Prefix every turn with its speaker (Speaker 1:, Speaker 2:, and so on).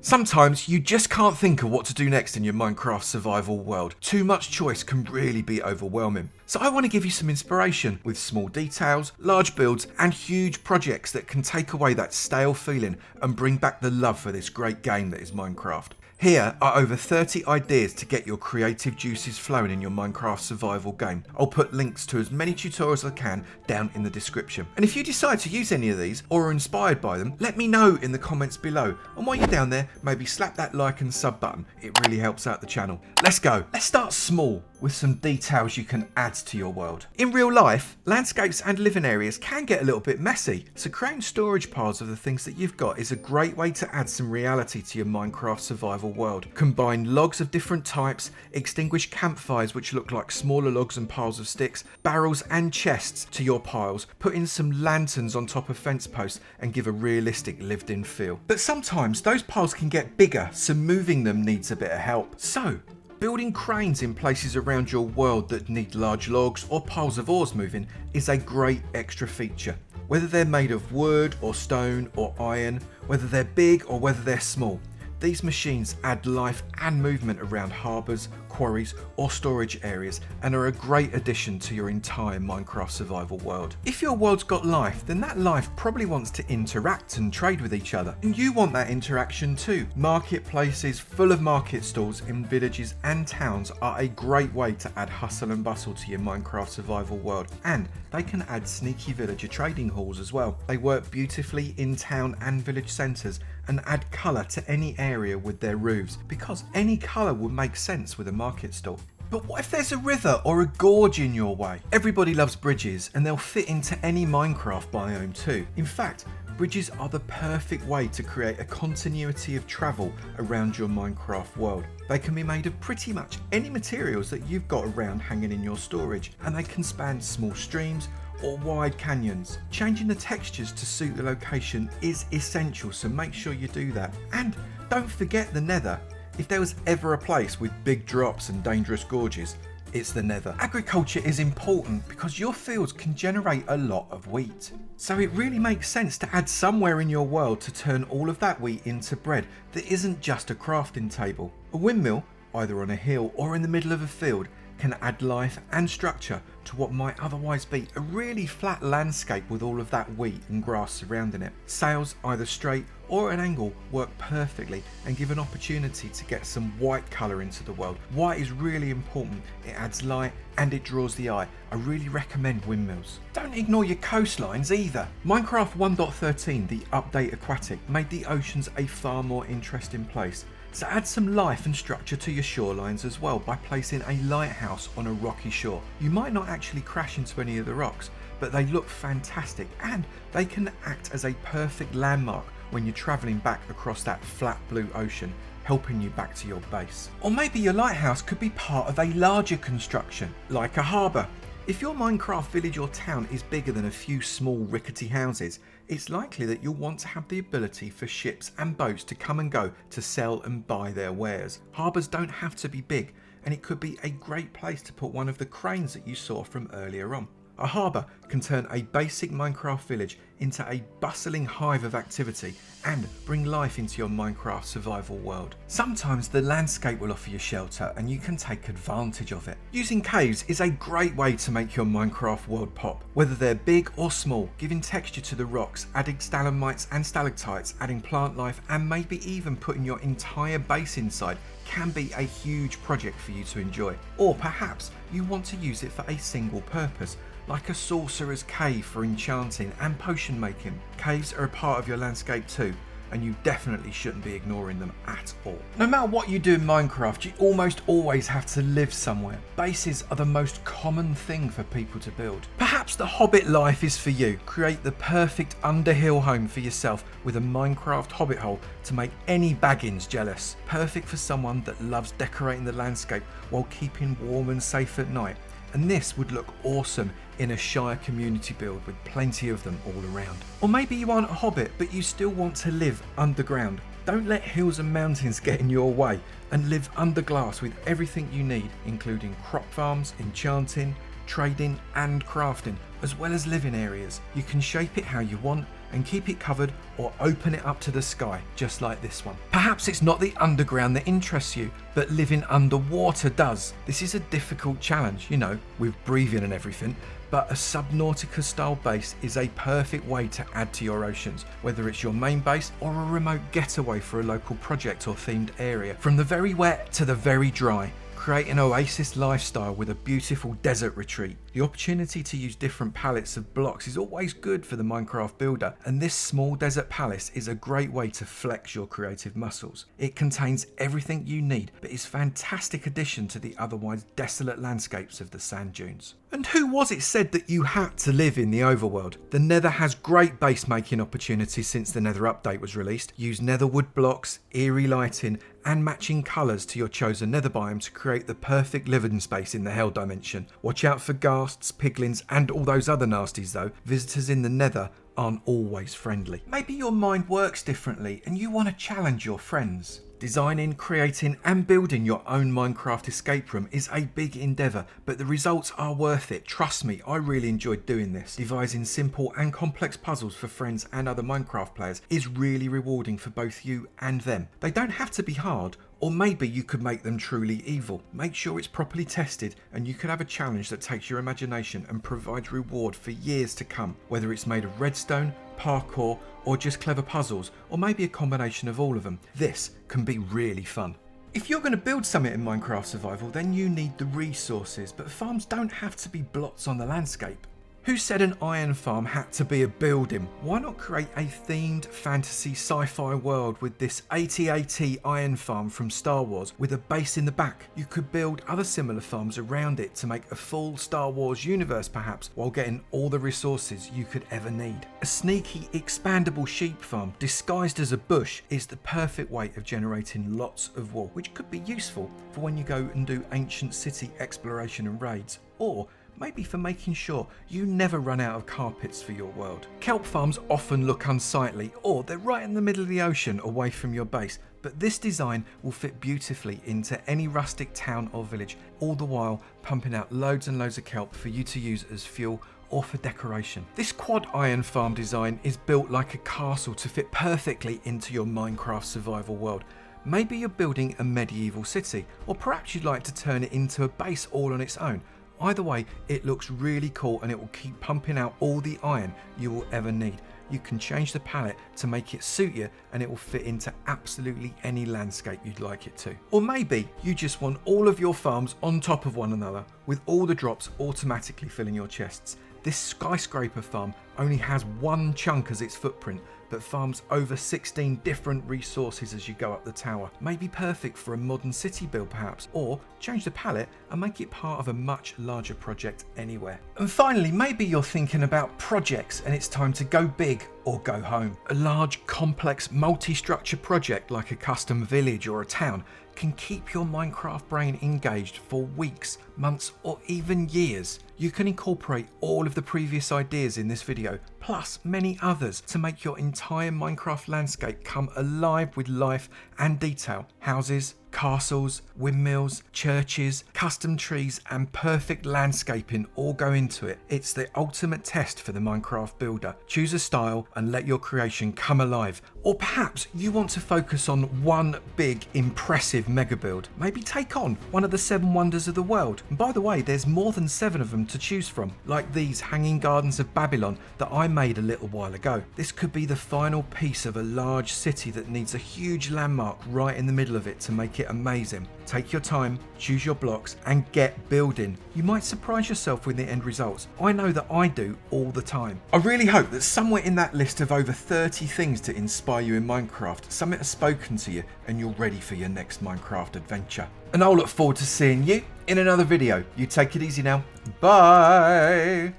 Speaker 1: Sometimes you just can't think of what to do next in your Minecraft survival world. Too much choice can really be overwhelming. So I want to give you some inspiration with small details, large builds and huge projects that can take away that stale feeling and bring back the love for this great game that is Minecraft. Here are over 30 ideas to get your creative juices flowing in your Minecraft survival game. I'll put links to as many tutorials as I can down in the description. And if you decide to use any of these or are inspired by them, let me know in the comments below. And while you're down there, maybe slap that like and sub button. It really helps out the channel. Let's go. Let's start small with some details you can add to your world. In real life, landscapes and living areas can get a little bit messy, so creating storage piles of the things that you've got is a great way to add some reality to your Minecraft survival world. Combine logs of different types, extinguish campfires which look like smaller logs and piles of sticks, barrels and chests to your piles, put in some lanterns on top of fence posts and give a realistic lived-in feel. But sometimes those piles can get bigger, so moving them needs a bit of help. So building cranes in places around your world that need large logs or piles of ores moving is a great extra feature. Whether they're made of wood or stone or iron, whether they're big or whether they're small, these machines add life and movement around harbours, quarries or storage areas and are a great addition to your entire Minecraft survival world. If your world's got life, then that life probably wants to interact and trade with each other, and you want that interaction too. Marketplaces full of market stalls in villages and towns are a great way to add hustle and bustle to your Minecraft survival world, and they can add sneaky villager trading halls as well. They work beautifully in town and village centres and add colour to any area with their roofs, because any colour would make sense with a market stall. But what if there's a river or a gorge in your way? Everybody loves bridges and they'll fit into any Minecraft biome too. In fact, bridges are the perfect way to create a continuity of travel around your Minecraft world. They can be made of pretty much any materials that you've got around hanging in your storage, and they can span small streams or wide canyons. Changing the textures to suit the location is essential, so make sure you do that. And don't forget the nether. If there was ever a place with big drops and dangerous gorges, it's the nether. Agriculture is important because your fields can generate a lot of wheat. So it really makes sense to add somewhere in your world to turn all of that wheat into bread that isn't just a crafting table. A windmill, either on a hill or in the middle of a field, can add life and structure to what might otherwise be a really flat landscape with all of that wheat and grass surrounding it. Sails, either straight or at an angle, work perfectly and give an opportunity to get some white colour into the world. White is really important, it adds light and it draws the eye. I really recommend windmills. Don't ignore your coastlines either. Minecraft 1.13, the update aquatic, made the oceans a far more interesting place. So add some life and structure to your shorelines as well by placing a lighthouse on a rocky shore. You might not actually crash into any of the rocks, but they look fantastic and they can act as a perfect landmark when you're travelling back across that flat blue ocean, helping you back to your base. Or maybe your lighthouse could be part of a larger construction, like a harbour. If your Minecraft village or town is bigger than a few small rickety houses, it's likely that you'll want to have the ability for ships and boats to come and go to sell and buy their wares. Harbours don't have to be big, and it could be a great place to put one of the cranes that you saw from earlier on. A harbour can turn a basic Minecraft village into a bustling hive of activity and bring life into your Minecraft survival world. Sometimes the landscape will offer you shelter and you can take advantage of it. Using caves is a great way to make your Minecraft world pop, whether they're big or small, giving texture to the rocks, adding stalagmites and stalactites, adding plant life and maybe even putting your entire base inside can be a huge project for you to enjoy. Or perhaps you want to use it for a single purpose, like a sorcerer's cave for enchanting and potion making. Caves are a part of your landscape too, and you definitely shouldn't be ignoring them at all. No matter what you do in Minecraft, you almost always have to live somewhere. Bases are the most common thing for people to build. Perhaps the Hobbit life is for you. Create the perfect underhill home for yourself with a Minecraft Hobbit hole to make any Baggins jealous. Perfect for someone that loves decorating the landscape while keeping warm and safe at night. And this would look awesome in a Shire community build with plenty of them all around. Or maybe you aren't a hobbit but you still want to live underground. Don't let hills and mountains get in your way and live under glass with everything you need, including crop farms, enchanting, trading and crafting, as well as living areas. You can shape it how you want and keep it covered or open it up to the sky, just like this one. Perhaps it's not the underground that interests you, but living underwater does. This is a difficult challenge, you know, with breathing and everything, but a Subnautica style base is a perfect way to add to your oceans, whether it's your main base or a remote getaway for a local project or themed area. From the very wet to the very dry, create an oasis lifestyle with a beautiful desert retreat. The opportunity to use different palettes of blocks is always good for the Minecraft builder, and this small desert palace is a great way to flex your creative muscles. It contains everything you need, but is a fantastic addition to the otherwise desolate landscapes of the sand dunes. And who was it said that you had to live in the overworld? The Nether has great base making opportunities since the Nether update was released. Use netherwood blocks, eerie lighting, and matching colours to your chosen nether biome to create the perfect living space in the Hell dimension. Watch out for ghasts, piglins, and all those other nasties though. Visitors in the Nether aren't always friendly. Maybe your mind works differently and you want to challenge your friends. Designing, creating and building your own Minecraft escape room is a big endeavour, but the results are worth it. Trust me, I really enjoyed doing this. Devising simple and complex puzzles for friends and other Minecraft players is really rewarding for both you and them. They don't have to be hard, or maybe you could make them truly evil. Make sure it's properly tested and you could have a challenge that takes your imagination and provides reward for years to come, whether it's made of redstone, parkour, or just clever puzzles, or maybe a combination of all of them. This can be really fun. If you're going to build something in Minecraft Survival, then you need the resources, but farms don't have to be blots on the landscape. Who said an iron farm had to be a building? Why not create a themed fantasy sci-fi world with this AT-AT iron farm from Star Wars with a base in the back? You could build other similar farms around it to make a full Star Wars universe perhaps, while getting all the resources you could ever need. A sneaky expandable sheep farm disguised as a bush is the perfect way of generating lots of wool, which could be useful for when you go and do ancient city exploration and raids, or maybe for making sure you never run out of carpets for your world. Kelp farms often look unsightly, or they're right in the middle of the ocean away from your base, but this design will fit beautifully into any rustic town or village, all the while pumping out loads and loads of kelp for you to use as fuel or for decoration. This quad iron farm design is built like a castle to fit perfectly into your Minecraft survival world. Maybe you're building a medieval city, or perhaps you'd like to turn it into a base all on its own. Either way, it looks really cool and it will keep pumping out all the iron you will ever need. You can change the palette to make it suit you and it will fit into absolutely any landscape you'd like it to. Or maybe you just want all of your farms on top of one another with all the drops automatically filling your chests. This skyscraper farm only has one chunk as its footprint, but farms over 16 different resources as you go up the tower. May be perfect for a modern city build perhaps, or change the palette and make it part of a much larger project anywhere. And finally, maybe you're thinking about projects and it's time to go big or go home. A large, complex, multi-structure project like a custom village or a town can keep your Minecraft brain engaged for weeks, months, or even years. You can incorporate all of the previous ideas in this video, plus many others, to make your entire Minecraft landscape come alive with life and detail. Houses, castles, windmills, churches, custom trees, and perfect landscaping all go into it. It's the ultimate test for the Minecraft builder. Choose a style and let your creation come alive. Or perhaps you want to focus on one big, impressive mega build. Maybe take on one of the 7 wonders of the world. And by the way, there's more than 7 of them to choose from, like these hanging gardens of Babylon that I made a little while ago. This could be the final piece of a large city that needs a huge landmark right in the middle of it to make it amazing. Take your time, choose your blocks, and get building. You might surprise yourself with the end results. I know that I do all the time. I really hope that somewhere in that list of over 30 things to inspire you in Minecraft, something has spoken to you and you're ready for your next Minecraft adventure. And I'll look forward to seeing you in another video. You take it easy now. Bye!